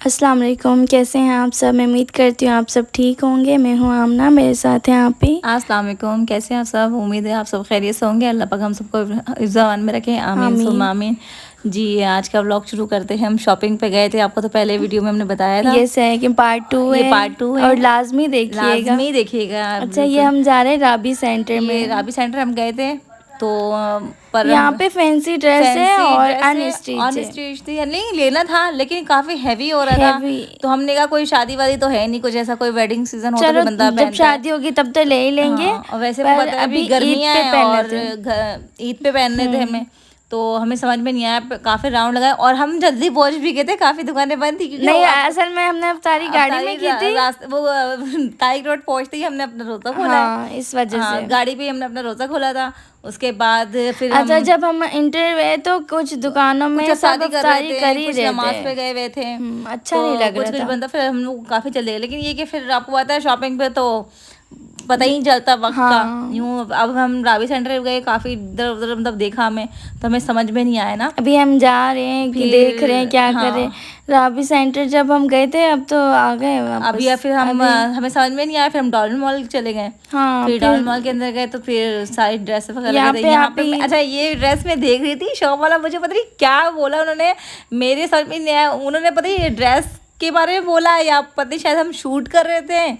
अस्सलाम वालेकुम, कैसे हैं आप सब। मैं उम्मीद करती हूँ आप सब ठीक होंगे। मैं हूँ आमना, मेरे साथ हैं आप ही। अस्सलाम वालेकुम, कैसे हैं आप सब। उम्मीद है आप सब खैरियत से होंगे। अल्लाह पाक हम सबको इज़्ज़ान में रखें, आमीन सुम्मा आमीन। आमीन। जी, आज का व्लॉग शुरू करते हैं। हम शॉपिंग पे गए थे, आपको तो पहले वीडियो में हमने बताया था। ये सेकंड पार्ट 2 ये है पार्ट 2 है, और लाजमी देखिएगा। लाजमी देखिएगा अच्छा, ये बिल्कुल। हम जा रहे हैं राबी सेंटर ये में। राबी सेंटर हम गए थे, तो पर यहाँ पे फैंसी ड्रेस है फैंसी और ड्रेस है अनस्टिच ऑन है। स्टेज थी, नहीं लेना था लेकिन काफ़ी हैवी हो रहा था। हैवी। तो हमने कहा कोई शादी वादी तो है नहीं, कुछ ऐसा कोई वेडिंग सीजन होता चलो, जो बंदा जब पहनता है। शादी होगी तब तो ले ही लेंगे। हाँ, और वैसे भी पर पता है अभी अभी ईद गर्मियाँ पे हैं पहने और थे। ईद पे पहनने थे हमें। तो हमें समझ में नहीं आया, काफ़ी राउंड लगाए और हम जल्दी पहुंच भी गए थे, काफ़ी दुकानें बंद थी क्योंकि नहीं, अब असल में हमने अफ्तारी गाड़ी में की थी। रास्ते वो ताइक रोड पहुंचते ही हमने अपना रोज़ा खोला है। हाँ, इस वजह हाँ, से। गाड़ी पे हमने अपना रोज़ा खोला था। उसके बाद फिर अच्छा, हम जब हम इंटर गए तो कुछ दुकानों कुछ में सब अफ्तारी कर रहे अफ्तारी कर थे, ही कुछ रहे थे। नमाज पे गए हुए थे। अच्छा तो नहीं लग कुछ रहा कुछ था। बंदा, फिर हम लोग काफ़ी चले गए, लेकिन ये कि फिर आपको पता है शॉपिंग पे तो पता ही नहीं चलता वक्त का। हाँ, यूँ अब हम रावी सेंटर गए, काफ़ी इधर उधर मतलब देखा हमें, तो हमें समझ में नहीं आया ना। अभी हम जा रहे हैं कि देख रहे हैं फिर क्या करें। हाँ, राबी सेंटर जब हम गए थे, अब तो आ गए अभी वापस। या फिर हम अभी हमें समझ में नहीं आया, फिर हम डॉल्फिन मॉल चले गए। हाँ, फिर फिर डॉल्फिन मॉल के अंदर गए तो फिर सारी ड्रेस वगैरह यहाँ लगे थे पे यहाँ आप पे। ही। अच्छा, ये ड्रेस मैं देख रही थी, शॉप वाला मुझे पता नहीं क्या बोला उन्होंने, मेरे समझ में नहीं आया। उन्होंने पता नहीं ये ड्रेस के बारे में बोला या पता नहीं शायद हम शूट कर रहे थे,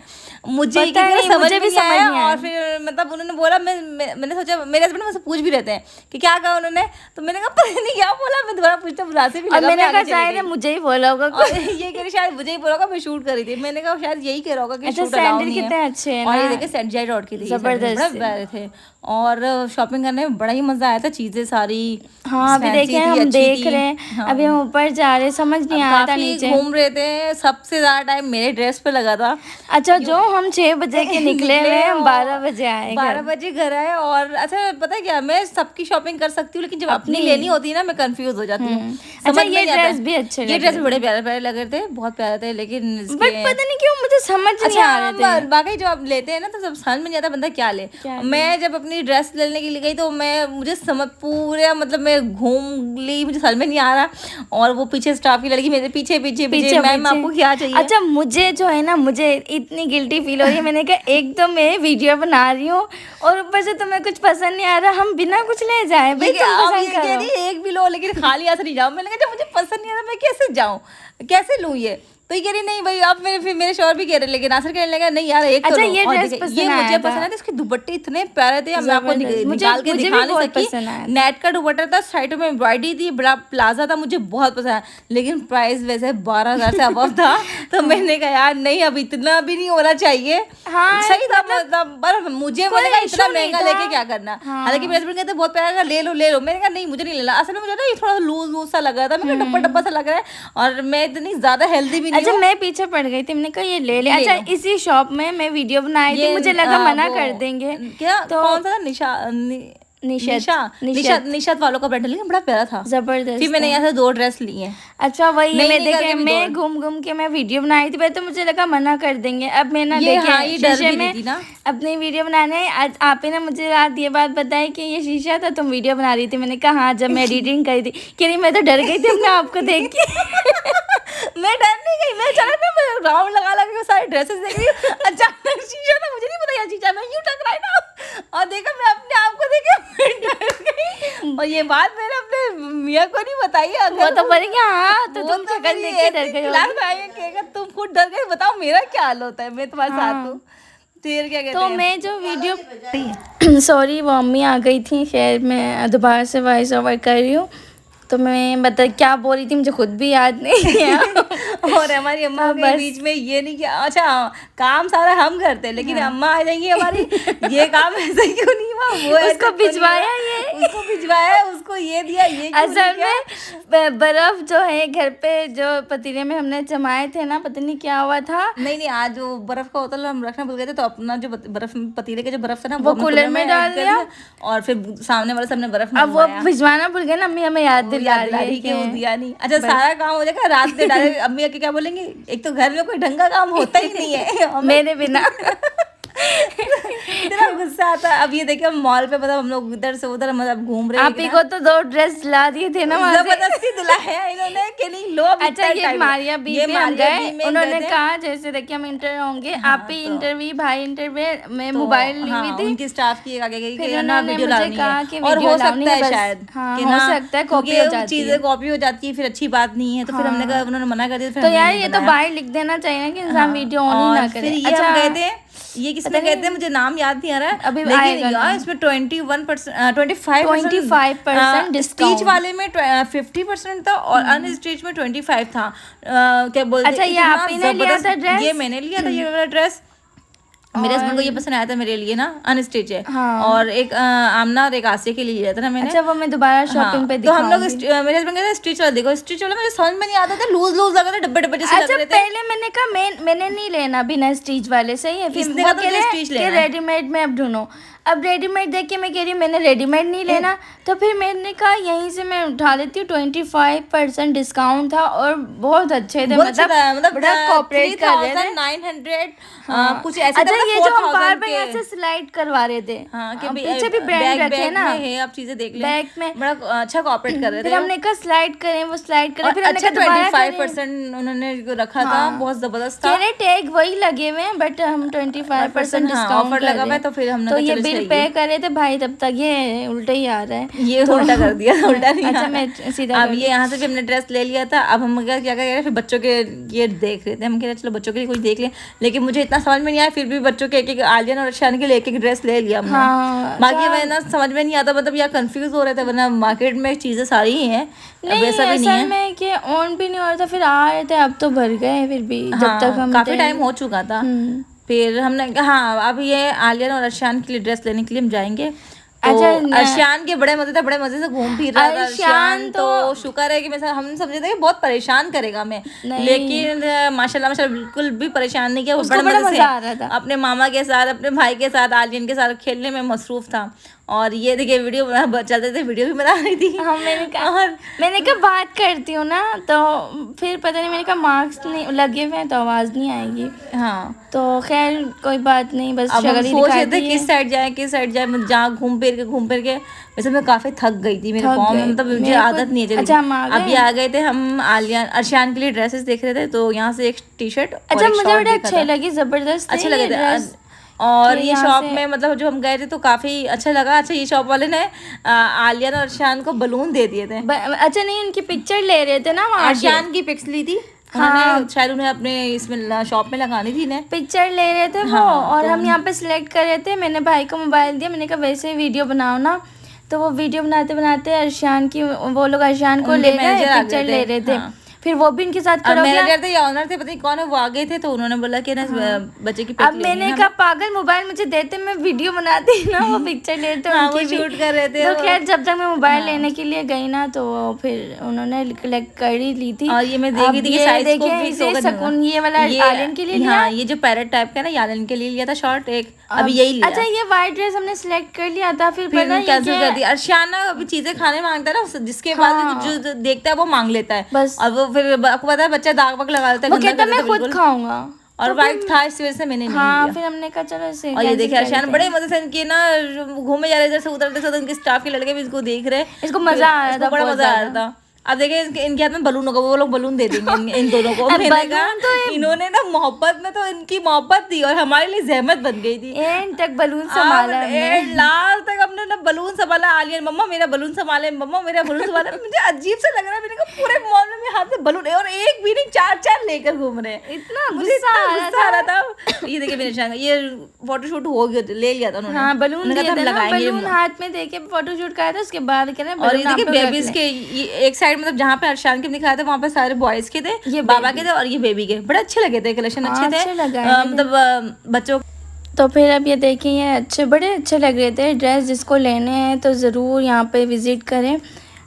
मुझे पता किसी का नहीं, समझ मुझे में भी नहीं समझ आया। नहीं आया। और फिर मतलब उन्होंने बोला, मैंने सोचा, मेरे हस्बैंड मुझसे पूछ भी रहते हैं कि क्या कहा उन्होंने, तो मैंने कहा पता नहीं क्या बोला। मैं दोबारा पूछते मुझे भी और लगा, मैं मैंने आगे कहा चली शायद गई। मुझे ही बोला होगा और कोई। ये कह रही शायद मुझे ही बोला होगा, मैं शूट कर रही थी। मैंने कहा शायद यही कह रहा होगा कि अच्छा, शूट अलाउ सैंडल नहीं है। कितने अच्छे हैं और ना। ये देखे सेट जाई रोड की थी, ये सैंडल बड़ा जबरदस्त है। प्यारे थे। और शॉपिंग करने में बड़ा ही मज़ा आया था, चीज़ें सारी हाँ, अभी देखे फैंसी थी, हम अच्छी देख थी। रहे हैं। हाँ, अभी हम ऊपर जा रहे हैं, समझ नहीं अब आ रहा था काफ़ी नीचे। घूम रहे थे, सबसे ज़्यादा टाइम मेरे ड्रेस पे लगा था। अच्छा, जो हम 6 बजे के निकले हुए, हम 12 और बजे आए 12 घर। बजे घर आए। और अच्छा पता है क्या, मैं सबकी शॉपिंग कर सकती हूँ, लेकिन जब अपनी अपनी। लेनी होती है ना, मैं कंफ्यूज हो जाती हूँ, अच्छा, समझ में ये नहीं आता ड्रेस है। भी अच्छे ये लग ड्रेस रहे बड़े थे, प्यारे प्यारे लग रहे थे, बहुत प्यारे थे, लेकिन बट इसके पता नहीं क्यों मुझे समझ नहीं अच्छा आ रहे थे। हम वाकई जब आप लेते हैं ना तो सब समझ में नहीं आता बंदा क्या ले। क्या मैं जब अपनी ड्रेस लेने के लिए गई तो मुझे समझ पूरे मतलब मैं घूम ली, मुझे समझ में नहीं आ रहा। और वो पीछे स्टाफ की लड़की मेरे पीछे पीछे पीछे, पीछे मैम पीछे। आपको क्या चाहिए। अच्छा, मुझे जो है ना, मुझे इतनी गिल्टी फील हो रही है। मैंने कहा एक तो मैं वीडियो बना रही हूँ और ऊपर से तुम्हें कुछ पसंद नहीं आ रहा, हम बिना कुछ ले जाए भाई, तुम अब पसंद ये कह करो। रही है एक भी लो लेकिन खाली हाथ नहीं जाओ। मैंने कहा जब मुझे पसंद नहीं आ रहा मैं कैसे जाऊँ, कैसे लूँ ये। तो ये कह रही नहीं भाई, अब मेरे शोर भी कह रहे, लेकिन नासिर कहने लगा नहीं यार एक तो अच्छा, लो। ये और ड्रेस देखिए, पसंद ये आया मुझे था। पसंद आया था, इसके दुपट्टे इतने प्यारे थे, मैं आपको जबरदस्त, निकाल के मुझे दिखा भी नहीं बहुत सकी। पसंद आया था। नेट का दुपट्टा था, साइड में एम्ब्रॉयडरी थी, बड़ा प्लाजा था, मुझे बहुत पसंद आया, लेकिन प्राइस वैसे 12,000 से अबव था। तो मैंने कहा यार नहीं, अब इतना भी नहीं होना चाहिए। हाँ, सही था मतलब पर मुझे, कोई मैंने कहा इशू इतना नहीं महंगा था। लेके क्या करना। हाँ। हालांकि मेरे हस्बैंड कहते बहुत प्यारा, ले लो ले लो। मैंने कहा नहीं मुझे नहीं लेना, असल में मुझे ना ये थोड़ा लूज लूज सा लग रहा था, मैं डब्बा डब्बा सा लग रहा है, और मैं इतनी ज्यादा हेल्दी भी नहीं अच्छा, हूँ। मैं पीछे पड़ गई थी, मैंने कहा ये ले ले। ये ले अच्छा, लो। इसी शॉप में मैं वीडियो बनाई थी, ये मुझे लगा मना वो कर देंगे। क्या तो कौन सा था, निशत निशा निशत निशात वालों का ब्रांड, लेकिन बड़ा प्यारा था। फिर जबरदस्त मैंने था। यहाँ से 2 ड्रेस ली हैं, अच्छा, वही नहीं मैं नहीं देखे, करके भी 2। मैं घूम घूम के मैं वीडियो बनाई थी पहले, तो मुझे लगा मना कर देंगे। अब मैं ना ये देखे हाँ, ये डर शीशे भी रही में थी ना। अपनी वीडियो बनाने। आज आप ही ने मुझे रात ये बात बताई कि ये शीशा था, तुम वीडियो बना रही थी। मैंने कहा हाँ, जब मैं एडिटिंग करी थी। कह रही मैं तो डर गई थी अपने आप को देख के। मैं डर नहीं गई, मैं अचानक ना मैं राउंड लगा लगा के सारी ड्रेसेस देख रही हूँ, अचानक शीशा था, मुझे नहीं पता ये शीशा, मैं यूं टकराई ना और देखा, मैं अपने आप को देखे मैं डर गई। और ये बात मैंने अपने मियाँ को नहीं बताई, वो अगर तो बोलेंगे हाँ, तो वो तुम तो शक्ल मेरी देख के एक डर दिन गई क्लास होगी। में आएगा, कहेगा तुम खुद डर गए, बताओ मेरा क्या हाल होता है, मैं तुम्हारे साथ हूँ। फिर क्या कहते तो हैं, मैं जो वीडियो सॉरी, वो अम्मी आ गई थी, खैर मैं दोबारा से वॉइस ओवर कर रही हूँ। तो मैं बता क्या बोल रही थी, मुझे खुद भी याद नहीं है। और हमारी अम्मा तो के बस बीच में ये नहीं कि अच्छा काम सारा हम करते हैं, लेकिन अम्मा आ जाएंगी हमारी, ये काम ऐसे क्यों नहीं हुआ, वो ऐसे उसको क्यों नहीं भिजवाया हुआ, ये। उसको भिजवाया, उसको ये दिया, ये क्यों नहीं असल किया। में बर्फ जो है घर पे जो पतीले में हमने जमाए थे ना, पता नहीं क्या हुआ था। नहीं नहीं, आज जो बर्फ का बोतल हम रखना भूल गए थे, तो अपना जो बर्फ पतीले के जो बर्फ था ना, वो हमने कूलर में डाल ऐड कर दिया। और फिर सामने वाले से हमने बर्फ अब वो मंगवाया। भिजवाना भूल गए ना, अम्मी हमें याद वो दिला याद दिला रही रही है कि वो कि दिया नहीं। अच्छा, बस। सारा काम हो जाएगा रात में डायरेक्ट, अम्मी आके क्या बोलेंगे, एक तो घर में कोई ढंग का काम होता ही नहीं है मेरे बिना। इतना गुस्सा आता है। अब ये देखिए हम मॉल पे मतलब हम लोग इधर से उधर मतलब घूम रहे हैं, आप ही को तो 2 ड्रेस दिला दिए थे ना वहाँ से। जबरदस्ती दिला है इन्होंने कि नहीं लो। अच्छा ये मारिया बी में हम गए, उन्होंने कहा जैसे देखिए हम इंटर होंगे, आप ही इंटरव्यू भाई इंटरव्यू में मोबाइल ली हुई थी, उनकी स्टाफ की आगे गई फिर उन्होंने मुझे कहा कि और हो सकता है बस, शायद हाँ कि हो ना सकता है कॉपी हो जाती है, चीजें कॉपी हो जाती है, फिर अच्छी बात नहीं है। तो फिर हमने कहा, उन्होंने मना कर दिया। तो यार ये तो बाहर लिख देना चाहिए ना कि इंसान वीडियो ऑन ही ना करे। फिर ये हम गए थे, ये किसमें गए थे मुझे नाम याद नहीं आ रहा है अभी, लेकिन यार इसमें 25% डिस्काउंट, स्टीच वाले में 50% था और अनस्टिच में 25 था। क्या बोलते हैं। अच्छा ये आप ही ने लिया था ड्रेस? ये मैंने लिया था ये वाला ड्रेस। मेरे हस्बैंड को ये पसंद आया था मेरे लिए ना, अनस्टिच है। हाँ। और एक आमना और एक आसिया के लिए लिया था ना मैंने। अच्छा वो मैं दोबारा शॉपिंग पे तो हम लोग दिखाऊंगी। मेरे हस्बैंड कहते स्टिच वाला देखो, स्टिच वाला मुझे समझ में नहीं आता था, लूज लूज लग रहा था, डब्बे डब्बे जैसे लग रहे थे। पहले मैंने कहा मैंने नहीं लेना बिना स्टिच वाले, सही है। फिर इसने वो कहा कह रहे स्टिच कि लेना है। रेडीमेड में अब ढूंढो। अब रेडीमेड देख के मैं कह रही हूँ मैंने रेडीमेड नहीं लेना, तो फिर मैंने कहा यहीं से मैं उठा लेती हूँ। 25% डिस्काउंट था और बहुत अच्छे थे, मतलब बड़ा कॉपरेट कर रहे थे। 900 कुछ ऐसे। अच्छा ये जो हम बार बार यहाँ से स्लाइड करवा रहे थे, पीछे भी ब्रांड रखे ना, आप चीजें देख लें, बैग में बड़ा अच्छा कॉपरेट कर रहे थे। फिर हमने कहा स्लाइड करें, वो स्लाइड करें, फिर हमने अच्छा कहा दोबारा 25% उन्होंने रखा था, बहुत जबरदस्त था। कह टैग वही लगे हुए हैं बट हम 25% डिस्काउंट ऑफर लगा हुआ है, तो फिर हमने तो ये बिल पे कर रहे थे भाई, तब तक ये उल्टा ही आ रहा है। ये उल्टा कर दिया, उल्टा नहीं। अच्छा मैं सीधा अब ये यहाँ से भी हमने ड्रेस ले लिया था। अब हम क्या क्या कह रहे, फिर बच्चों के ये देख रहे थे, हम कह रहे चलो बच्चों के लिए कुछ देख लें, लेकिन मुझे इतना समझ में नहीं आया। फिर भी बच्चों के एक आलियन और अर्शान के लिए एक ड्रेस ले लिया हमने। हाँ, बाकी मैं ना समझ में नहीं आता, मतलब यार कंफ्यूज हो रहे थे, वरना मार्केट में चीजें सारी ही हैं, वैसा भी नहीं है। में कि ऑन भी नहीं हो रहा था, फिर आ रहे थे, अब तो भर गए फिर भी, जब तक हम काफी टाइम हो चुका था। फिर हमने हाँ अब ये आलियन और अर्शान के लिए ड्रेस लेने के लिए हम जाएंगे। तो अर्शान के बड़े मजे थे, बड़े मजे से घूम फिर रहा था अर्शान। तो शुक्र है कि मैं हम समझे थे कि बहुत परेशान करेगा हमें, लेकिन माशाल्लाह बिल्कुल भी परेशान नहीं किया। वो बड़े मजे से अपने मामा के साथ, अपने भाई के साथ, आलियन के साथ खेलने में मसरूफ था। और ये देखिए वीडियो चलते थे, वीडियो भी बना रही थी। हाँ मैंने कहा बात करती हूँ ना, तो फिर पता नहीं, मैंने कहा मार्क्स नहीं लगे हुए हैं तो आवाज़ नहीं आएगी। हाँ तो खैर कोई बात नहीं, बस शक्ल ही दिखा दी है। किस साइड जाए, मैं जहाँ घूम फिर के वैसे मैं काफी थक गई थी, मेरे पाँव में मतलब मुझे आदत नहीं है। अच्छा अभी आ गए थे हम, आलिया अर्शान के लिए ड्रेसेस देख रहे थे, तो यहाँ से एक टी शर्ट, अच्छा मुझे बड़े अच्छे लगे, जबरदस्त अच्छे लगे थे। और ये शॉप में मतलब जो हम गए थे तो काफी अच्छा लगा। अच्छा ये शॉप वाले ने आलिया और अर्शान को बलून दे दिए थे। अच्छा नहीं उनकी पिक्चर ले रहे थे ना, अर्शान की पिक्स ली थी। हाँ शायद उन्हें अपने इसमें शॉप में लगानी थी ना, पिक्चर ले रहे थे वो। और हम यहाँ पे सिलेक्ट कर रहे थे, मैंने भाई को मोबाइल दिया, मैंने कहा वैसे वीडियो बनाओ ना। तो वो वीडियो बनाते बनाते अर्शान की, वो लोग अर्शान को ले गए, पिक्चर ले रहे थे। फिर वो भी इनके साथ खड़ा हो गया। मैनेजर थे या ऑनर थे, पता नहीं कौन है, वो आ गए थे, तो उन्होंने बोला कि ना बच्चे की पिक अब मैंने कहा पागल मोबाइल मुझे देते, मैं वीडियो बनाती ना, वो पिक्चर लेते उनकी शूट कर रहे थे। तो खैर जब तक मैं मोबाइल लेने के लिए गई ना, तो फिर उन्होंने कलेक्ट कर ही ली थी। और ये मैं देख रही थी कि साइज को फिक्स होगा। सकून ये वाला आलियन के लिए लिया। हाँ ये जो पैरेट टाइप का ना, आलियन के लिए लिया था शॉर्ट एक, अभी यही लिया। अच्छा ये व्हाइट ड्रेस हमने सिलेक्ट कर लिया था, फिर कैंसिल कर दिया। अर्शान ना अभी चीजें खाने मांगता है ना, जिसके बाद जो देखता है वो मांग लेता है बस। और वो फिर आपको पता है बच्चा दाग वाग लगा देता है, वो कहता मैं खुद खाऊंगा, और वाइट था इस वजह से मैंने नहीं लिया। फिर हमने कहा चलो इसे। और ये देखिए अर्शान बड़े मजे से इनके ना घूमे जा रहे, इधर से उधर से उनके स्टाफ के लड़के भी इसको देख रहे, इसको मजा आ रहा था, बड़ा मजा आ रहा था। अब देखिए इनके हाथ में बलून होगा, वो लोग बलून दे देंगे इन दोनों को। इन्होंने ना मोहब्बत में तो इनकी मोहब्बत थी और हमारे लिए जहमत बन गई थी। एंड तक बलून संभाला, लास्ट तक हमने ना बलून संभाला। आलियन मम्मा मेरा बलून संभाले, मम्मा मेरा बलून संभाले। मुझे अजीब से लग रहा है, मैंने कहा पूरे मॉल में हाथ में बलून है और एक भी नहीं, 4 लेकर घूम रहे हैं। इतना मुझे गुस्सा आ रहा था। ये देखिए मेरे शान ये फोटोशूट हो गया, ले लिया था उन्होंने। हाँ बलून बलून हाथ में देके फोटोशूट कराया था, उसके बाद कह रहे हैं। और ये देखिए बेबीज के एक साइड मतलब जहाँ पे अर्शान के दिखाया था, वहाँ पे सारे बॉयज के थे, ये बाबा के थे और ये बेबी के। बड़े अच्छे लगे थे, कलेक्शन अच्छे थे मतलब बच्चों। तो फिर अब ये देखिए ये बड़े अच्छे लग रहे थे ड्रेस। जिसको लेने हैं तो ज़रूर यहाँ पे विजिट करें।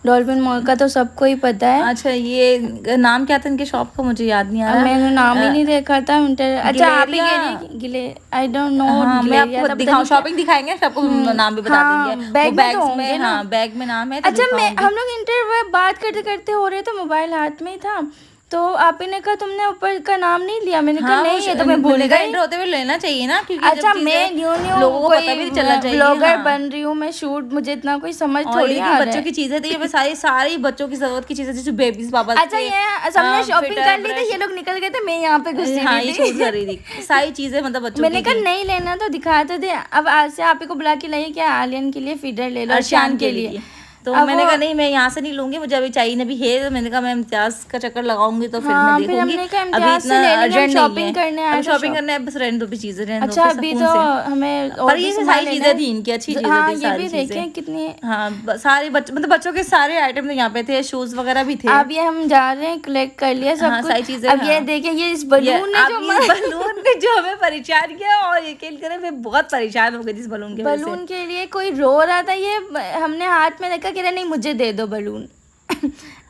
डॉल्फिन मॉल का तो सबको ही पता है। अच्छा ये नाम क्या था इनके शॉप का, मुझे याद नहीं आ रहा। मैंने नाम ही नहीं देखा था। अच्छा आप ही गिले, आई डोंट नो। मैं आपको दिखाऊं, शॉपिंग दिखाएंगे, सबको नाम भी बता देंगे। बैग में बैग में नाम है। अच्छा मैं हम लोग इंटरव्यू बात करते करते हो रहे थे, मोबाइल हाथ में ही था, तो आप ही ने कहा तुमने ऊपर का नाम नहीं लिया, मैंने कहा नहीं ये तो मैं भूल गई। एंटर होते हुए लेना चाहिए ना, क्योंकि अच्छा मैं न्यू लोगों को पता भी चलना चाहिए। ब्लॉगर बन रही हूँ मैं, शूट मुझे इतना कोई समझ थोड़ी आ रहा है। बच्चों की चीजें थी, ये सारी बच्चों की जरूरत की चीजें, जैसे बेबीज पापा। अच्छा ये सबने शॉपिंग कर ली थी, ये लोग निकल गए थे, मैं यहाँ पे घुसी हुई थी। कर रही थी सारी चीजें, मतलब बच्चों मैंने कहा नहीं लेना तो दिखाते थे। अब आज से आप ही को बुला के लाइए क्या, आलियन के लिए फीडर ले लो, अर्शान के लिए। तो मैंने कहा नहीं मैं यहाँ से नहीं लूंगी, मुझे अभी चाहिए ना भी है। तो मैंने कहा मैं इम्तियाज का चक्कर लगाऊंगी तो फिर मैं देखूंगी। अभी इतना अर्जेंट शॉपिंग करने है, शॉपिंग करने बस रहने दो भी चीजें रहने दो। अच्छा अभी तो हमें पर ये सारी चीजें थी इनकी, अच्छी चीजें थी सारी चीजें कितनी। हाँ सारे मतलब बच्चों के सारे आइटम यहाँ पे थे, शूज वगैरह भी थे। अब ये हम जा रहे हैं, कलेक्ट कर लिया सब कुछ, सारी चीजें। अब ये देखिए ये इस बलून ने जो हमें परेशान किया, और यकीन करें मैं बहुत परेशान हो गई इस बलून के लिए। कोई रो रहा था, ये हमने हाथ में रखा, कह रहा नहीं मुझे दे दो बलून।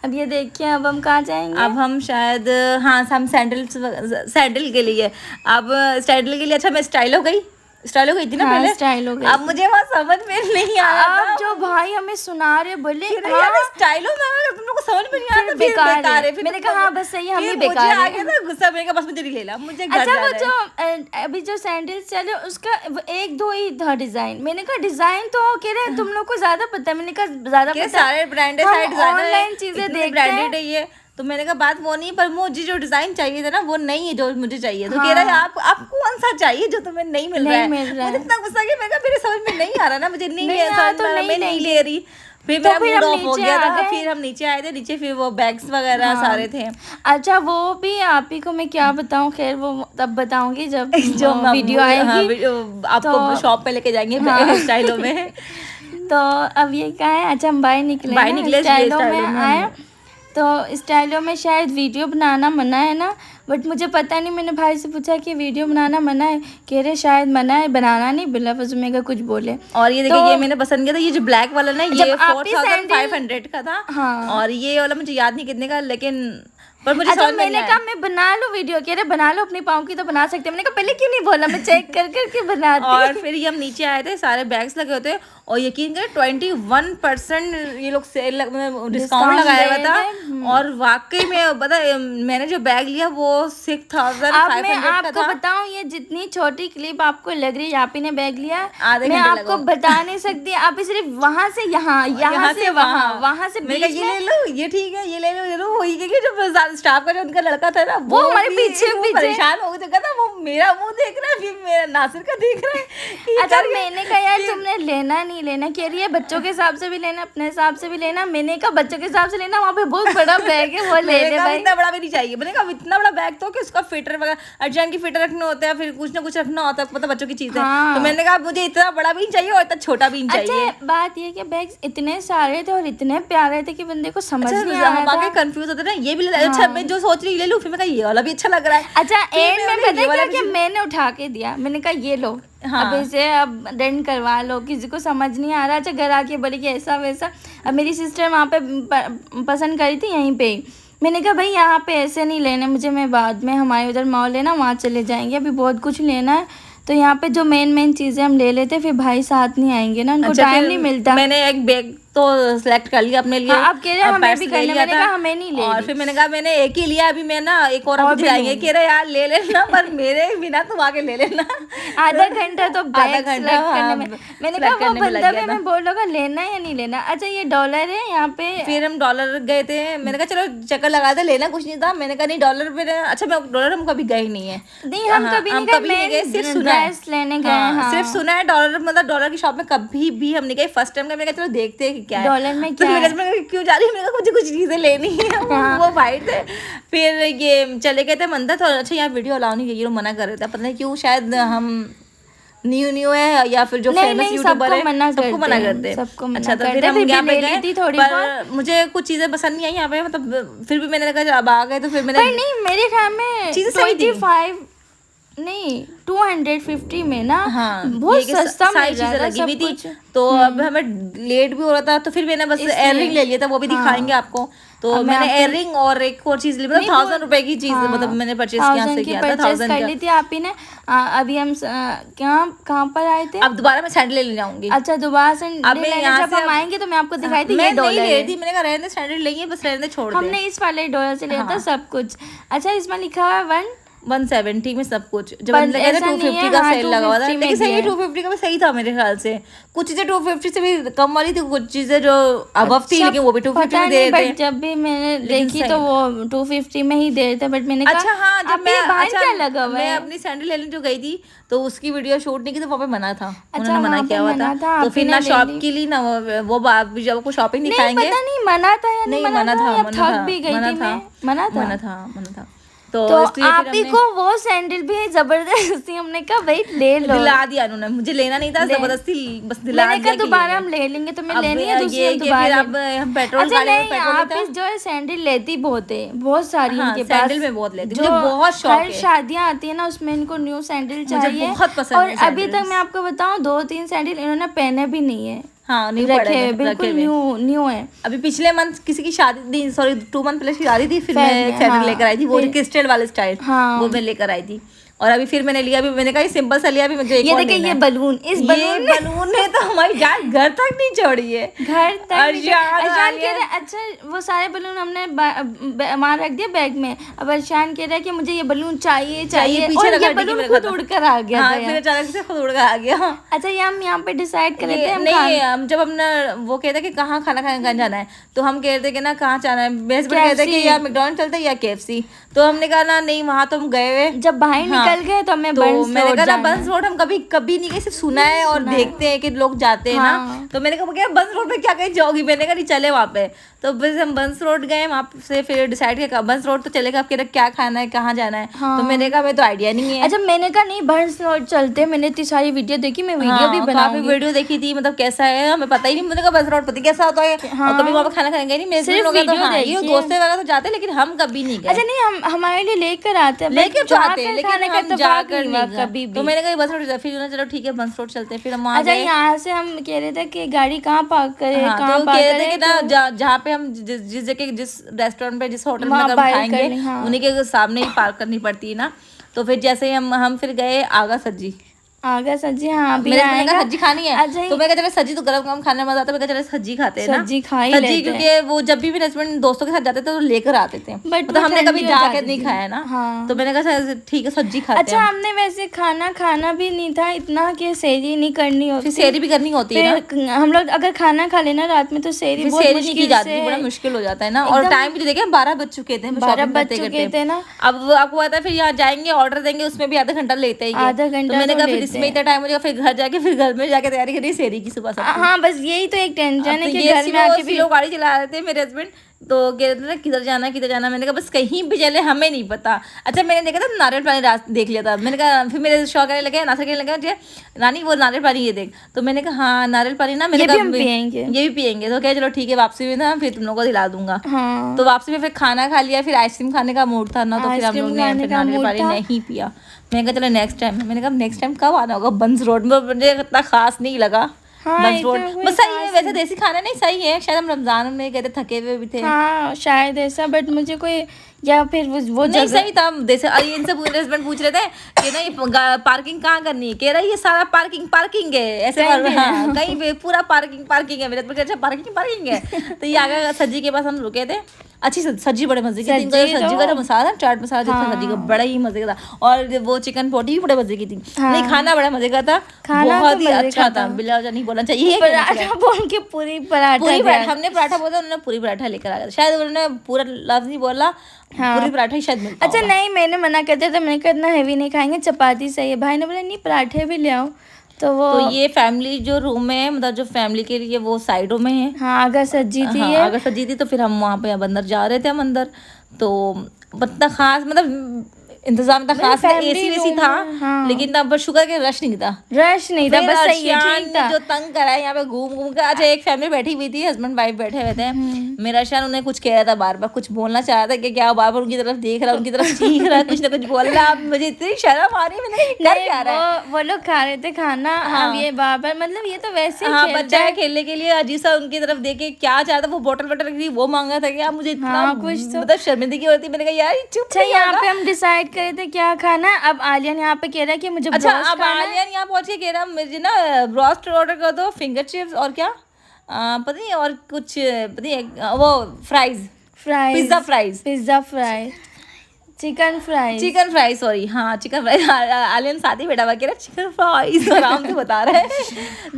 अब ये देखिए अब हम कहाँ जाएंगे। अब हम शायद हम सैंडल के लिए, अब सैंडल के लिए। अच्छा मैं स्टाइल हो गई थी ना पहले, स्टाइल हो गई। अब मुझे वहाँ समझ में नहीं आ रहा था। अब जो भाई हमें सुना रहे बोले स्टाइल हो, तुम लोग को समझ में नहीं आ रहा, बेकार है। मैंने कहा हाँ बस सही, हम ही बेकार है। आ गया था गुस्सा, मैंने कहा बस मुझे नहीं लेना, मुझे घर अच्छा वो जो अभी जो सैंडल चले उसका 1-2 ही था डिजाइन। मैंने कहा डिजाइन तो कह रहे तुम लोग को ज्यादा पता है। मैंने कहा ज्यादा पता, सारे ब्रांडेड ऑनलाइन चीजें ब्रांडेड है ये। तो मैंने कहा बात वो नहीं, पर मुझे जो डिजाइन चाहिए था ना वो नहीं है जो मुझे चाहिए। तो कह रहा है आप कौन सा चाहिए जो तुम्हें नहीं मिल रहा है। मुझे इतना गुस्सा कि मैंने कहा मेरे समझ में नहीं आ रहा ना, मुझे नहीं मैं नहीं ले रही। फिर मेरा मूड ऑफ हो गया था। फिर हम नीचे आए थे, नीचे फिर वो बैग्स वगैरह सारे थे। अच्छा वो भी आप ही को मैं क्या बताऊं, खैर वो तब बताऊंगी जब जो वीडियो आएगी। आपको शॉप पे लेके जाएंगे स्टाइलों में। तो अब ये क्या है, अच्छा हम बाहर निकले स्टाइलों में आए। तो स्टाइलों में शायद वीडियो बनाना मना है ना, बट मुझे पता नहीं। मैंने भाई से पूछा कि वीडियो बनाना मना है, कह रहे शायद मना है, बनाना नहीं, बिल्ला फजुमे का कुछ बोले। और ये देखिए ये मैंने पसंद किया था, ये जो ब्लैक वाला ना ये 4500 का था। हाँ। और ये वाला मुझे याद नहीं कितने का, लेकिन पर मुझे अच्छा मैंने कहा मैं बना लूं वीडियो, कह रहे बना लो अपनी पाँव की तो बना सकते हैं। मैंने कहा पहले क्यों नहीं बोला, मैं चेक करके बनाती। और फिर ये हम नीचे आए थे, सारे बैग्स लगे होते, और यकीन करें 21% ये लोग सेल डिस्काउंट लगाया हुआ था। और वाकई में पता मैंने जो बैग लिया वो 6500 का आपको था। बताऊं ये जितनी छोटी क्लिप आपको लग रही है, आप ही ने बैग लिया, मैं आपको बता नहीं सकती। आप सिर्फ वहाँ से यहाँ से वहाँ से ये ले लो, ये ठीक है, ये ले लो। वही जो स्टाफ का जो उनका लड़का था ना वो हमारे पीछे परेशान हो गया था। वो मेरा मुंह देख रहा है, फिर मेरा नासिर का देख रहा है। अच्छा मैंने कहा यार तुमने लेना कह रही है बच्चों के हिसाब से भी लेना, अपने हिसाब से भी लेना। मैंने कहा बच्चों के हिसाब से लेना, वहाँ पे बहुत बड़ा बैग है वो ले ले भाई। इतना बड़ा भी नहीं चाहिए। मैंने कहा इतना बड़ा बैग तो कि उसका फिटर वगैरह अर्जेंट की फिटर रखने होते हैं, फिर कुछ ना कुछ रखना होता है, मतलब बच्चों की चीजें। तो मैंने कहा मुझे इतना बड़ा भी नहीं चाहिए और इतना छोटा भी नहीं चाहिए। अच्छा बात ये कि बैग इतने सारे थे और इतने प्यारे थे कि बंदे को समझ नहीं आ रहा था। कंफ्यूज होते ना, ये भी अच्छा मैं जो सोच रही ले लूं, फिर मैं कहा ये वाला भी अच्छा लग रहा है। अच्छा एंड में पता है क्या मैंने उठा के दिया, मैंने कहा ये लो। हाँ। अब इसे अब डन करवा लो, किसी को समझ नहीं आ रहा। अच्छा घर आके बोले कि ऐसा वैसा। अब मेरी सिस्टर वहाँ पे पसंद करी थी यहीं पे ही। मैंने कहा भाई यहाँ पे ऐसे नहीं लेने मुझे, मैं बाद में हमारे उधर मॉल है ना वहाँ चले जाएंगे, अभी बहुत कुछ लेना है। तो यहाँ पे जो मेन चीज़ें हम ले लेते, फिर भाई साथ नहीं आएंगे ना, उनको टाइम नहीं मिलता। मैंने एक बैग तो सिलेक्ट कर लिया अपने लिए। अब कह रहे हमें भी करने, मैंने कहा हमें नहीं ले। और फिर मैंने कहा मैंने एक ही लिया, अभी मैं ना एक और हम जाएंगे। कह रहे यार ले लेना, पर मेरे बिना तुम आके ले लेना। आधा घंटा तो बैग सेलेक्ट करने में। मैंने कहा वो बंदा भी मैं बोल रहा लेना है या नहीं लेना। अच्छा ये डॉलर है यहाँ पे। फिर हम डॉलर गए थे, मैंने कहा चलो चक्कर लगा दे, लेना कुछ नहीं था। मैंने कहा नहीं डॉलर पे। अच्छा मैं डॉलर हम कभी गए नहीं है। नहीं हम कभी नहीं गए, सिर्फ सुना है लेने गए, सिर्फ सुना है। डॉलर मतलब डॉलर की शॉप में कभी भी हम नहीं गए, फर्स्ट टाइम गए। मैंने कहा चलो देखते हैं क्या है डॉलर में। तो क्यों जा रही है, मुझे कुछ चीजें लेनी है। वो भाई थे। फिर ये चले गए थे मंदिर। तो अच्छा यहाँ वीडियो अलाउ नहीं, ये लोग मना कर रहे थे, पता नहीं क्यों, शायद हम न्यू है या फिर जो फेमस यूट्यूबर है सबको मना करते हैं। अच्छा तो फिर हम यहाँ पे गए, पर मुझे कुछ चीजें पसंद नहीं आई यहाँ पे। मतलब फिर भी मैंने कहा अब आ गए तो फिर मैंने नहीं मेरे ख्याल में चीजें सही थी। नहीं 250 में ना, हाँ, बहुत ये कि सस्ता सारी मिल रहा चीजें था लगी सब हुई थी। कुछ। तो अब हमें लेट भी हो रहा था, तो फिर मैंने बस इसलिए। एयररिंग ले लिया था, वो भी हाँ। दिखाएंगे आपको। तो अब मैं मैंने आपको एयररिंग और एक और चीज ली, मतलब नहीं 1000 रुपए की चीज, हाँ, मतलब मैंने परचेज यहाँ 1000 से की किया था, परचेस 1000 कर का। ली थी आप ही ने। अभी हम कहाँ पर आए थे? अब दोबारा मैं सैंडल ले जाऊंगी। अच्छा दोबारा से अब मैं लेने यहाँ जब से हम आएंगे तो मैं आपको दिखाई थी, ये मैं नहीं डॉलर ले है। रही थी, मैंने कहा रहने दे, सैंडल लेंगे बस, रहने दे, छोड़ दे। हमने इस वाले डॉलर से लिया था हाँ। सब कुछ। अच्छा इसमें लिखा हुआ है 170 में सब कुछ, जब पर हमने लगा था ऐसा नहीं 250 है, का हाँ, सेल लगा हुआ था, 250 में लेकिन सही दिया है। 250 का भी सही था मेरे ख्याल से। कुछ चीजें 250 से भी कम वाली थी, कुछ चीजें जो अबव थी, अच्छा, लेकिन वो भी 250 पता में दे नहीं, रहे थे। बट जब भी मैंने लेकिन देखी सही तो वो 250 में ही दे रहे थे, बट मैंने कहा अच्छा हाँ, जब आप ये मैं बाहर अच्छा क्या लगा हुआ मैं है? अपनी सैंडल लेने जो गई थी, तो उसकी वीडियो शूट नहीं की, तो वहाँ पे मना था, अच्छा, उन्होंने मना वहाँ किया पे हुआ मना था। था, तो आप फिर ही ना ने ले शॉप ली। के लिए ना वो जब आपको शॉपिंग नहीं दिखाएंगे। पता नहीं मना था या नहीं मना था, या मना थक था, भी गई मना थी था, मैं, मना था। मना था। तो तो इसलिए आप फिर ही हमने को वो सैंडल भी जबरदस्ती हमने कहा भाई ले लो, दिला दिया उन्होंने, मुझे लेना नहीं था, ले। जबरदस्ती बस दिला मैंने दिया कहा कि दोबारा ले हम ले लेंगे, तो मैं अब लेनी है दूसरी, ये हम कि दोबारा फिर ले। अब हम पेट्रोल अच्छा गाड़ी में नहीं, पेट्रोल आप लेते हैं। इस जो है सैंडल लेती बहुत है, बहुत सारी हाँ, इनके सैंडल पास, में बहुत लेती, जो मुझे बहुत शौक हर है। शादियां आती है ना उसमें इनको न्यू सैंडल मुझे चाहिए। बहुत पसंद और है अभी तक सैंडल्स। मैं आपको बताऊं 2-3 सैंडल इन्होंने पहने भी नहीं है, हाँ, न्यू रखे पड़े हुए, हुए, बिल्कुल रखे हुए। न्यू न्यू है। अभी पिछले मंथ किसी की शादी, सॉरी 2 मंथ पहले की शादी थी, फिर मैं फेब एक में, सैंडल हाँ, लेकर आई थी, वो जो फिर क्रिस्टल वाले स्टाइल, हाँ। वो मैं लेकर आई थी। और अभी फिर मैंने लिया, अभी मैंने कहा ये सिंपल सा लिया, अभी मुझे एक ये और देखिए लेना ये है। बलून, इस ये बलून ने तो हमारी जान घर तक नहीं छोड़ी है। घर तक अर्शान अरशान आ कह रहा है, अच्छा वो सारे बलून हमने वहाँ रख दिया बैग में। अब अरशान कह रहा है कि मुझे ये बलून चाहिए चाहिए, पीछे और रखा ये डिक्की बलून में खुद रखा था। उड़कर आ गया था हाँ, फिर यहाँ। अचानक से खुद उड़ के आ गया। अच्छा ये हम यहाँ पे डिसाइड कर रहे थे हम नहीं, हम जब हमने वो कहते कि कहाँ खाना खाने जाना है, तो हम कह रहे थे कि ना कहाँ जाना है, मेरे हस्बैंड कहते कि या मैकडॉनल्ड चलते हैं या KFC। तो हमने कहा ना नहीं, वहाँ तो हम गए हुए, जब बाहर निकल गए तो हमें बंस मैंने रोड कहा ना जाना है। बंस रोड हम कभी कभी नहीं गए, सिर्फ सुना है और देखते हैं कि लोग जाते हैं हाँ। ना। तो मैंने कहा बंस रोड पे क्या कहीं जाओगी, मैंने कहा नहीं चले वहाँ पे। तो बस हम बंस रोड गए, वहाँ से फिर डिसाइड किया बंस रोड तो चलेगा, अब कह रहे क्या खाना है, कहाँ जाना है। हाँ। तो मैंने कहा मैं तो आइडिया नहीं है। अच्छा मैंने कहा नहीं बंस रोड चलते हैं, मैंने इतनी सारी वीडियो देखी, मैं वीडियो भी काफी बनाऊंगी। वीडियो देखी थी, मतलब कैसा है हमें पता ही नहीं, मैंने कहा बंस रोड पता नहीं कैसा होता है। और कभी वहाँ पे खाना खाने गए नहीं, मेरे सिर्फ लोग तो वीडियो हाँ, ये देखी है। दोस्तें वगैरह तो जाते हैं, लेकिन हम कभी नहीं गए। अच्छा नहीं, हम हमारे लिए लेकर आते हैं, लेके तो आते हैं, लेकिन खाने का हम इत्तेफाक जाकर नहीं हुआ नहीं कभी गए। भी। तो मैंने कहा बंस रोड, फिर चलो ठीक है बंस रोड चलते हैं, फिर हम वहाँ अच्छा गए। यहाँ से हम कह रहे थे कि गाड़ी कहाँ पार्क करें, हाँ, कहाँ तो पार्क कह रहे थे करें, कि ना तो जहाँ पे हम जिस जगह जिस रेस्टोरेंट पे जिस होटल में वहाँ अगर हम पार्क खाएंगे, करनी, हाँ। उन्हीं के सामने ही पार्क करनी पड़ती है ना। तो फिर जैसे ही हम फिर गए आगा सज्जी, आगा सब्जी, हाँ अभी मैंने आएगा। कहा सज्जी खानी है, अच्छा तो मैं कहा चलो सज्जी तो गरम गरम खाने में मजा आता है, मैं कहा चलो सज्जी खाते हैं ना। सब्जी खा ही सज्जी लेते क्योंकि वो जब भी मेरे हस्बैंड दोस्तों के साथ जाते थे तो लेकर आते थे, बट मतलब वो हमने कभी ठंडी हो जाकर जाती नहीं थी। खाया ना। हाँ। तो मैंने कहा ठीक है सज्जी खाते अच्छा हैं। हमने वैसे खाना भी नहीं था इतना कि सेरी नहीं करनी होती, फिर सेरी भी करनी होती है ना, फिर हम लोग अगर खाना खा लेना रात में तो सेरी फिर बहुत सेरी नहीं की मुश्किल जाती से, थी, बड़ा मुश्किल हो जाता है ना। और टाइम भी देखे 12 बज चुके थे, 12 बज चुके थे ना। अब आपको पता है फिर यहाँ जाएंगे ऑर्डर देंगे, उसमें भी आधा घंटा लेते ही है। आधा घंटा तो मैंने तो कहा फिर लेते इसमें इतना टाइम हो जाएगा, फिर घर जाके फिर घर में जाके तैयारी करी सेरी की सुबह सबकी। हाँ बस यही तो एक टेंशन है तो कि ये घर में आके भी लोग गाड़ी चला रहे थे मेरे हस्बैंड, तो कह रहे थे ना किधर जाना। मैंने कहा बस कहीं भी चले हमें नहीं पता। अच्छा मैंने देखा था नारियल पानी देख लिया था, मैंने कहा फिर मेरे शौक आने लगे, नासर कहने लगा मुझे रानी वो नारियल पानी ये देख। तो मैंने कहा हाँ नारियल पानी ना, मैंने ये भी कहा हम पियेंगे। ये भी पियेंगे। तो क्या चलो ठीक है, वापसी में ना फिर तुम लोगों को दिला दूंगा। हाँ तो वापसी में फिर खाना खा लिया, फिर आइसक्रीम खाने का मूड था ना, तो फिर हम आइसक्रीम लोग ने खाने फिर का नारियल मूड पानी था। नहीं पिया। मैंने कहा चलो नेक्स्ट टाइम, मैंने कहा नेक्स्ट टाइम कब आना होगा बंस रोड में, मुझे इतना खास नहीं लगा। हाँ, बंस इतना रोड कोई बस सही है, खास वैसे देसी खाना नहीं सही है, शायद हम रमजान में गए थे थके हुए भी थे। हाँ शायद ऐसा, बट मुझे कोई, या फिर वो नहीं जगह सही था जैसे इनसे पूरे हस्बैंड पूछ रहे थे कि ना ये पार्किंग कहाँ करनी है, कह रहा है ये सारा पार्किंग है ऐसे हाँ कहीं पे पूरा पार्किंग है। मेरे हस्बैंड अच्छा पार्किंग है। तो ये आगे सज्जी के पास हम रुके थे, अच्छी सज्जी बड़े मजे की थी, सज्जी का जो मसाला था चाट मसाला जो था सज्जी का बड़ा ही मजे का था, और वो चिकन पोटी भी बड़े मजे की थी। नहीं खाना बड़ा मजे का था, बहुत ही अच्छा था, बिला नहीं बोलना चाहिए। पराठा बोल के पूरी पराठा हमने पराठा बोला, उन्होंने पूरी पराठा लेकर आ गया, शायद उन्होंने पूरा लफ्ज नहीं बोला, पूरी पराठा ही शायद मिलता अच्छा नहीं मैंने मना कर दिया था, मैंने कहा इतना हैवी नहीं खाएंगे, चपाती सही है। भाई ने बोला नहीं पराठे भी ले आओ। तो ये फैमिली जो रूम है, मतलब जो फैमिली के लिए वो साइडों में है। हाँ आगा सज्जी थी, हाँ, अगर सजी थी तो फिर हम वहाँ पे अब अंदर जा रहे थे, हम अंदर तो इतना खास मतलब इंतजाम था खास, family एसी वेसी room था में, हाँ। लेकिन तब शुक्र के रश नहीं था। रश नहीं था, फिर बस सही है, अर्शियान ठीक ने था। जो तंग करा है यहाँ पे घूम घूम के। अच्छा एक फैमिली बैठी हुई थी, हस्बैंड वाइफ बैठे हुए थे। मेरा अर्शियान उन्हें कुछ कह रहा था, बार बार कुछ बोलना चाह रहा था कि क्या, बार बार उनकी तरफ देख रहा, उनकी तरफ चीख रहा, कुछ ना कुछ बोल रहा। अब मुझे इतनी शर्म आ रही है, मैंने कहा, कर क्या रहा है। वो लोग खा रहे थे खाना, अब ये बार मतलब ये तो वैसे ही हाँ खेलते बच्चा है हैं। खेलने के लिए, अजीब सा उनकी तरफ देखे क्या चाहता, वो बोतल वोटल रखी थी, वो मांगा था कि आप मुझे इतना हाँ, कुछ तो। मतलब शर्मिंदगी होती। मैंने कहा यार चुप अच्छा नहीं यहाँ होगा। पे हम डिसाइड करे थे क्या खाना है। अब आलियन यहाँ पे कह रहा है कि मुझे अच्छा ब्रोस्ट अब खाना है। आलियन यहाँ पहुंच के कह रहा मुझे ना ब्रोस्ट ऑर्डर कर दो, फिंगर चिप्स और क्या पता नहीं और कुछ पता नहीं वो fries, fries, pizza fries, chicken fries. Chicken fry, sorry हाँ चिकन फ्राई। आलियन साथ ही बैठा हुआ कह रहा चिकन फ्राइज आराम से बता रहा है।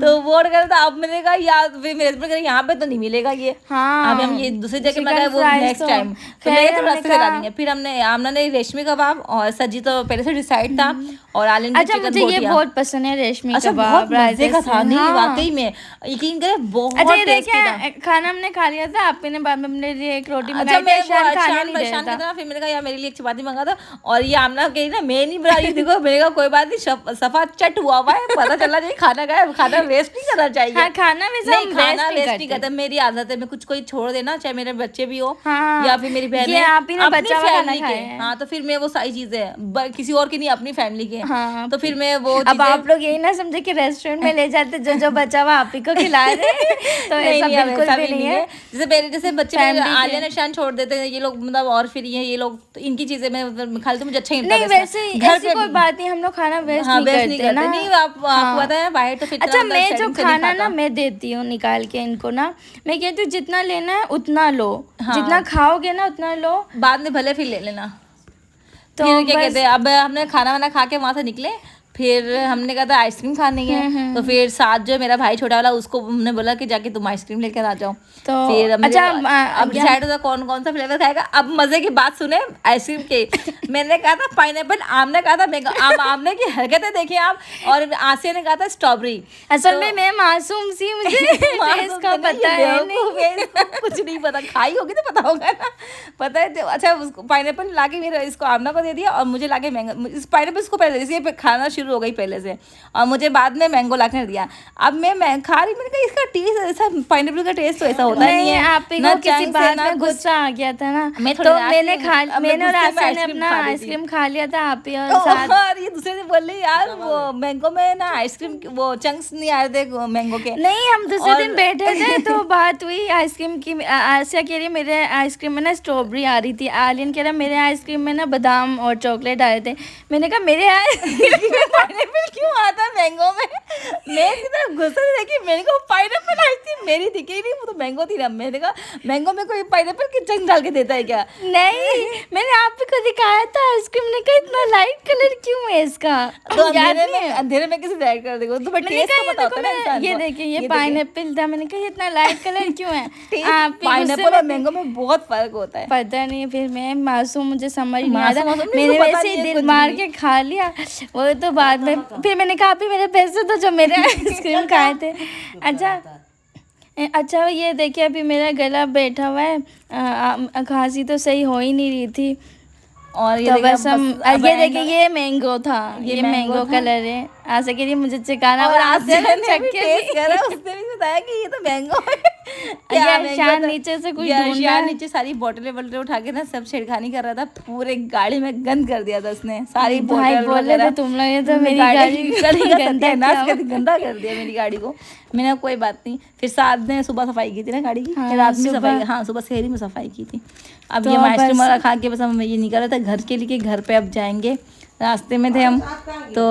तो वो ऑर्डर करा था। अब मैंने कहा यार फिर मेरे हस्बैंड कह रहे यहाँ पे तो नहीं मिलेगा ये। हाँ, अब हम ये दूसरी जगह chicken मंगाए, वो fries नेक्स्ट तो टाइम तो खैर मैं तो हमने रास्ते से ला कहा- देंगे। फिर हमने आमना ने रेशमी कबाब और सज्जी तो पहले से डिसाइड था, और आलियन की अच्छा चिकन मुझे ये बोटियां। बहुत पसंद है रेशमी अच्छा कबाब, बहुत मजे का था, नहीं हाँ। वाकई में यकीन करे बहुत अच्छा ये टेस्टी था। देखिए खाना हमने खा लिया था, आपने ने बाद में अपने लिए एक रोटी अच्छा मंगाई थी, मैं ईशान खाने शान नहीं दे परेशान रहा करता था। था। फिर मैंने कहा यार मेरे लिए एक चपाती मंगा था, और ये आमना कही ना मैं नहीं बना रही, देखो मैंने कहा कोई बात नहीं, सफा चट हुआ हुआ है, पता चला चाहिए खाना का है, खाना वेस्ट नहीं करना चाहिए। हाँ खाना वैसे नहीं हम खाना वेस्ट वेस्ट नहीं करता, मेरी आदत है, मैं कुछ कोई छोड़ देना, चाहे मेरे बच्चे भी हो हाँ, या फिर मेरी बहन ये आप ही ना अपनी बचा हुआ खाना फैमिली खाए के। हैं। हाँ तो फिर मैं वो सारी चीजें किसी और की नहीं, अपनी फैमिली के। हाँ, तो फिर मैं वो अब आप लोग यही ना समझे कि रेस्टोरेंट में ले जाते जो जो बचा हुआ आप ही को खिला रहे हैं, तो ऐसा बिल्कुल भी नहीं है। जैसे पहले जैसे बच्चे Family के- आलिया ने शान छोड़ देते हैं ये लोग, मतलब और फिर ये लोग तो इनकी चीजें मैं खा लेती हूँ, मुझे अच्छा ही लगता नहीं है वैसे घर ऐसी पे कोई बात नहीं, हम लोग खाना वेस्ट हाँ नहीं वेस्ट नहीं करते ना। करते। नहीं आपको पता है बाहर तो फिर अच्छा इतना मैं जो setting से नहीं खाना ना खाता। मैं देती हूँ निकाल के इनको ना, मैं कहती हूँ जितना लेना है उतना लो, हाँ। जितना खाओगे ना उतना लो। बाद में भले फिर ले लेना। तो फिर क्या बस- कहते हैं, अब हमने खाना वाना खा के वहां से निकले, फिर हमने कहा था आइसक्रीम खानी है। तो फिर साथ जो मेरा भाई छोटा वाला, उसको हमने बोला कि जाके तुम आइसक्रीम लेकर आ जाओ। तो फिर अच्छा अब डिसाइड होता कौन कौन सा फ्लेवर खाएगा। अब मजे की बात सुने आइसक्रीम के। मैंने कहा था पाइनएप्पल, आमने कहा था मैंगो। आमने की हरकतें देखिए आप, और आसिया ने कहा था स्ट्रॉबेरी। असल में मैं मासूम सी, मुझे टेस्ट का पता है नहीं। कुछ नहीं पता, खाई होगी तो पता होगा ना, पता है तो। अच्छा उसको पाइनएप्पल लाके मेरे इसको आमना को दे दिया, और मुझे लाके मैंगो, इस पाइनएप्पल इसको पहले दे दिया, खाना शुरू हो गई पहले से, और मुझे बाद में मैंगो लाके दिया। अब मैं खा रही, मैंने कहा इसका टेस्ट ऐसा, पाइनएप्पल का टेस्ट तो ऐसा होता नहीं है। आप ही ना को किसी चैन से, बात ना में कुछ। गुस्सा आ गया था ना, मैं तो थोड़ी मैंने अब मैं मैंने और गुस्से में आसिया ने आइसक्रीम अपना खा रही थी। आइसक्रीम खा लिया था, आप ही और साथ। और ये दूसरे दिन बोल रही यार वो मैंगो में ना आइसक्रीम वो चंक्स नहीं आ रहे थे मैंगो के। नहीं हम दूसरे और- दिन बैठे थे तो बात हुई आइसक्रीम की। आसिया कह रही मेरे आइसक्रीम में ना स्ट्रॉबेरी आ रही थी, आलियन कह रहा मेरे आइसक्रीम में ना बादाम और चॉकलेट आए थे। मैंने कहा मेरे आइसक्रीम में पाइनएप्पल क्यों आता है मैंगो में? मैं कितना गुस्सा से देखी, मेरे को पाइनएप्पल आइसक्रीम मेरी दिखी ही नहीं, वो तो मैंगो थी ना। मैंने कहा मैंगो में कोई पाइनएप्पल की चंक डाल के देता है क्या? नहीं मैंने आप ही को दिखाया था आइसक्रीम ने कहा इतना लाइट कलर क्यों है इसका, तो याद अंधेरे नहीं है? में अंधेरे में कैसे डायरेक्ट कर देगा? तो मैंने टेस्ट कहा तो ये पता देखो होता है ना इंसान ये को। देखिए ये देखिए। पाइनएप्पल था, मैंने कहा ये इतना लाइट कलर क्यों है? आप ही गुस्से पाइनएप्पल में और मैंगो में बहुत फर्क होता है। पता नहीं, फिर मैं मासूम, मुझे समझ नहीं मासूम आता, नहीं, मैंने उसको पता वैसे नहीं ही है दिल कुछ मार भी। के खा लिया वो तो बाद में। फिर मैंने कहा आप ही मेरे पैसे तो जो मेरे आइसक्रीम खाए थे। अच्छा ये देखिए अभी मेरा गला बैठा हुआ है, खांसी तो सही हो ही नहीं रही थी। और ये तो देखिए बस हम अब ये देखिए ये मैंगो था, ये ये मैंगो मैंगो था। कलर है। आशा कह रही मुझे चिकाना, और आसिया ने चख भी के टेस्ट करा, उसने भी बताया कि ये तो मैंगो है। ये मैंगो शान था? नीचे से कुछ ये ढूंढ शान रहा है। नीचे सारी बोतलें उठा के ना सब छेड़खानी कर रहा था, पूरे गाड़ी में गंद कर दिया था उसने सारी भाई बोतल बोले थे तुम लोग ये तो मेरी गाड़ी गंदा कर दिया मेरी गाड़ी को। मैंने कहा, कोई बात नहीं। फिर साथ ने सुबह सफाई की थी ना गाड़ी की, हाँ, फिर रात में सुबह। सफाई, हाँ सुबह शहरी में सफाई की थी। अब तो ये आइसक्रीम बस- वाला खा के बस हम ये निकल रहे थे घर के लिए, घर पे अब जाएंगे। रास्ते में थे हम, तो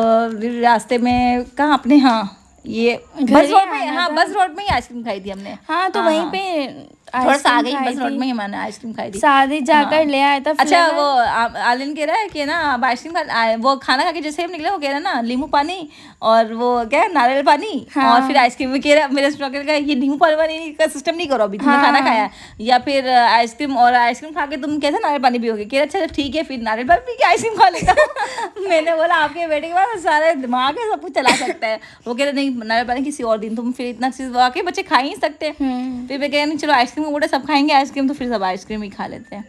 रास्ते में कहाँ अपने, हाँ ये घर बस ही रोड में, आना हाँ था। बस रोड में ही आइसक्रीम खाई थी हमने। हाँ तो हाँ, वहीं हाँ। पे थोड़ा सा आगे ही आइसक्रीम बस खाई रोड थी। में ही मैंने आइसक्रीम खाई थी। शादी जाकर हाँ। ले आया था अच्छा flavor। वो आलिन कह रहा है कि ना अब आइसक्रीम वो खाना खा के जैसे हम निकले, वो कह रहा है ना नींबू पानी और वो क्या है नारियल पानी, हाँ। और फिर आइसक्रीम में कह रहा मेरे स्टॉकर का ये नींबू पानी का सिस्टम नहीं करो अभी, तुमने हाँ। खाना खाया या फिर आइसक्रीम, और आइसक्रीम खा के तुम कैसे नारियल पानी पियोगे? कह रहा अच्छा ठीक है फिर नारियल पानी पी के आइसक्रीम खा लेगा। मैंने बोला आपके बेटे के पास सारे दिमाग है, सब कुछ चला सकता है। वो कह रहे नहीं नारियल पानी किसी और दिन, तुम फिर इतना चीज वाकई बच्चे खा ही नहीं सकते। फिर मैं कह रही चलो आइसक्रीम का बोला सब खाएंगे आइसक्रीम, तो फिर सब आइसक्रीम ही खा लेते हैं।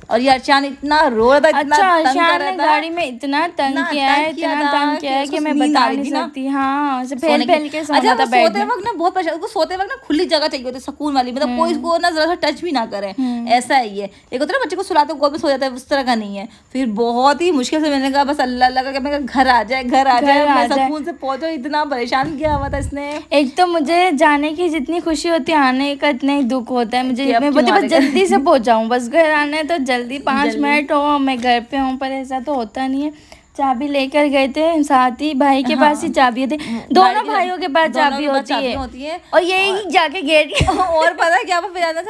और ये अर्शान इतना रो रहा था, इतना अच्छा तंग कर अर्शान रहा ने था। गाड़ी में इतना तंग किया है, इतना तंग किया है कि मैं बता नहीं सकती। हाँ फैल फैल के अच्छा सोना था बेड सोते में। वक्त ना बहुत परेशान, उसको सोते वक्त ना खुली जगह चाहिए होती है, सुकून वाली, मतलब कोई इसको ना जरा सा टच भी ना करे, ऐसा है ये। एक होता है ना बच्चे को सुलाते गोद में सो जाता है, उस तरह का नहीं है। फिर बहुत ही मुश्किल से मैंने कहा बस अल्लाह अल्लाह करके, मैं घर आ जाए, घर आ जाए, मैं सुकून से पहुंचो। इतना परेशान किया हुआ था इसने। एक तो मुझे जाने की जितनी खुशी होती है, आने का इतना ही दुख होता है मुझे। मैं बोलती बस जल्दी से पहुंच जाऊं, बस घर आना है तो जल्दी 5 मिनट हो मैं घर पे हूँ, पर ऐसा तो होता नहीं है। चाबी लेकर गए थे साथ ही, भाई के पास ही चाबी थी, दोनों भाइयों के पास चाबी होती है और यही जाके गेट और पता है क्या, फिर ज्यादा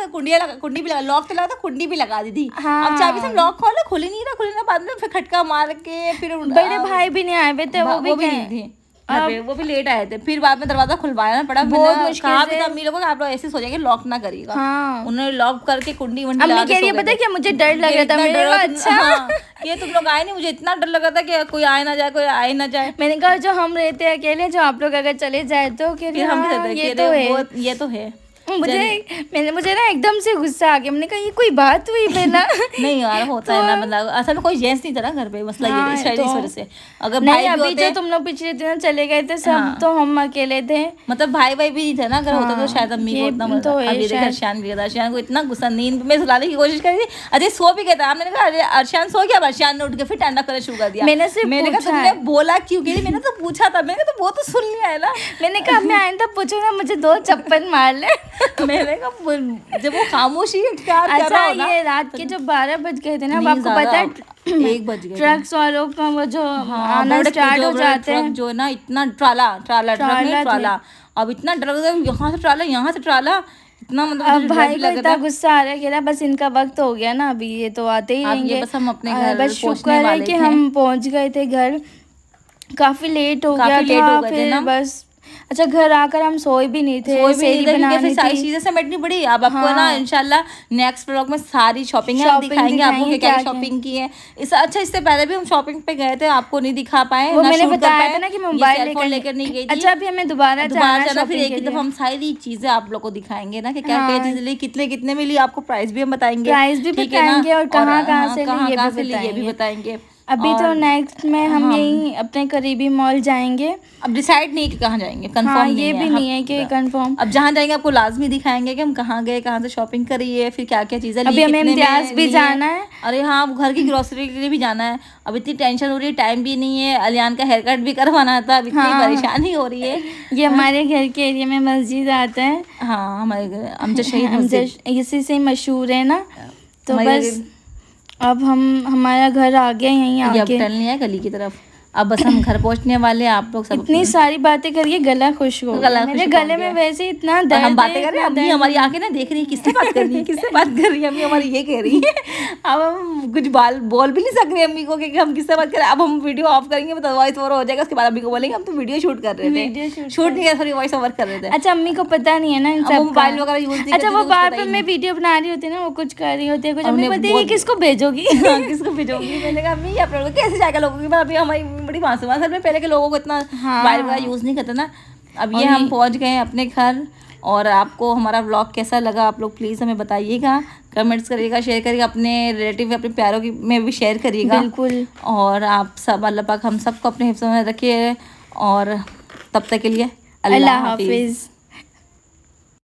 कुंडी भी लगा, लॉक तो लगा था, कुंडी भी लगा दी थी। अब चाबी से लॉक खोला, खुल ही नहीं रहा, बाद में फिर खटका मार के फिर बड़े भाई भी नहीं आए हुए थे, वो भी नहीं थे, वो भी लेट आए थे। फिर बाद में दरवाजा खुलवाया पड़ा, बहुत मुश्किल से। कहा अम्मी लोगों को आप लोग ऐसे सोचेंगे लॉक ना करिएगा। हाँ। उन्होंने लॉक करके कुंडी वंडी अम्मी कह रही है पता है क्या, मुझे डर लग रहा था, मैंने कहा अच्छा ये तुम लोग आए नहीं, मुझे इतना डर लगा था कि कोई आए ना जाए, कोई आए ना जाए। मैंने कहा जो हम रहते हैं अकेले, जो आप लोग अगर चले जाए तो ये तो है। मुझे ना एकदम से गुस्सा आ गया, मैंने कहा ये कोई बात हुई पहला नहीं यार होता है ना, मतलब असल में कोई जेंट्स नहीं था ना घर पे, मसला ये इस वजह से। अगर भाई अभी जो तुम लोग पिछले दिनों चले गए थे सब, तो हम अकेले थे, मतलब भाई भी नहीं थे ना, अगर होता तो शायद अम्मी को उतना मजा। अभी देखा अर्शान भी था, अर्शान को इतना गुस्सा, नींद में सुलाने की कोशिश करी थी, अजय सो भी गया था। मैंने कहा अरे अर्शान सो गया, अर्शान ने उठ के फिर टंडा करना शुरू कर दिया। मैंने कहा तुमने बोला क्यों, मैंने तो पूछा था, मैंने कहा तो वो तो सुन लिया है ना। मैंने कहा मैं आइंदा पूछो ना, मुझे 2 चप्पल मार ले। मैंने कहा जब वो खामोशी इख्तियार कर रहा हो ना। ये रात के जो 12 बज गए थे ना, आपको पता है 1 बज गए, ट्रक्स वालों का वो जो आना स्टार्ट हो जाते हैं, जो ना इतना ट्राला अब इतना डर लगा, यहाँ से ट्राला इतना, मतलब अब भाई को इतना गुस्सा आ रहा है, कह रहा बस इनका वक्त हो गया ना, अभी ये तो आते ही रहेंगे, बस हम अपने घर बस शुक्र है कि हम पहुंच गए थे घर, काफी लेट हो गया था फिर बस। अच्छा घर आकर हम सोए भी नहीं थे, क्योंकि सारी चीजें समेटनी पड़ी। अब आपको ना इंशाल्लाह नेक्स्ट व्लॉग में सारी शॉपिंग दिखाएंगे आपको, क्या शॉपिंग की है। अच्छा इससे पहले भी हम शॉपिंग पे गए थे, आपको नहीं दिखा पाए, वो मैंने बताया था ना कि मोबाइल लेकर नहीं गई थी। अच्छा अभी हमें दोबारा जाना, फिर एक दफा हम सारी चीजें आप लोग को दिखाएंगे ना, कि क्या क्या चीजें ली, कितने में ली, आपको प्राइस भी हम बताएंगे, और कहाँ से ये भी बताएंगे। अभी तो नेक्स्ट में हम यही अपने करीबी मॉल जाएंगे। अब डिसाइड नहीं कि कहाँ जाएंगे, कंफर्म ये भी नहीं है कि कंफर्म। अब जहाँ जाएंगे आपको लाजमी दिखाएंगे कि हम कहाँ गए, कहाँ से शॉपिंग करी है, फिर क्या क्या चीजें ली, अभी हमें इम्तियाज भी जाना है। अरे हाँ घर की ग्रोसरी के लिए भी जाना है। अब इतनी टेंशन हो रही है, टाइम भी नहीं है, अलियान का हेयर कट भी करवाना था, अब इतनी परेशानी हो रही है। ये हमारे घर के एरिया में मस्जिद आता है, हाँ हमारे अमजद शहीद इसी से मशहूर है ना, तो बस अब हमारा घर आ गया, यहीं आके टल नहीं है गली की तरफ। अब बस हम घर पहुंचने वाले हैं, आप लोग सब इतनी सारी बातें करिए, गला खुश हो गया, मेरे गले में वैसे इतना दर्द। हम बातें कर रहे हैं, अम्मी हमारी आके ना देख रही है किससे बात कर रही है, किससे बात कर रही है, अम्मी हमारी ये कह रही है। अब हम कुछ बोल भी नहीं सक रहे अम्मी को कि हम किससे बात करें। अब हम वीडियो ऑफ करेंगे तो वॉइस ओवर हो जाएगा, उसके बाद अम्मी को बोलेंगे हम तो वीडियो शूट कर रहे थे, शूट नहीं कर, वॉइस ओवर कर रहे थे। अच्छा अम्मी को पता नहीं है ना इन सब मोबाइल वगैरह यूज नहीं। अच्छा वो बार बार मैं वीडियो बना रही होती है ना, वो कुछ कर रही होती है, कुछ अम्मी पता है किसको भेजोगी, किसको भेजोगी। मैंने कहा अम्मी आप लोग कैसे जाएगा लोगों की, अभी हमारी बड़ी मासूम है, पहले के लोगों को इतना मोबाइल वगैरह यूज नहीं करते ना। अब ये हम पहुंच गए अपने घर, और आपको हमारा व्लॉग कैसा लगा आप लोग प्लीज़ हमें बताइएगा, कमेंट्स करिएगा, शेयर करिएगा, अपने रिलेटिव अपने प्यारों की में भी शेयर करिएगा बिल्कुल। और आप सब अल्लाह पाक हम सबको अपने हिफ्ज़ में रखिए, और तब तक के लिए अल्लाह हाफिज़।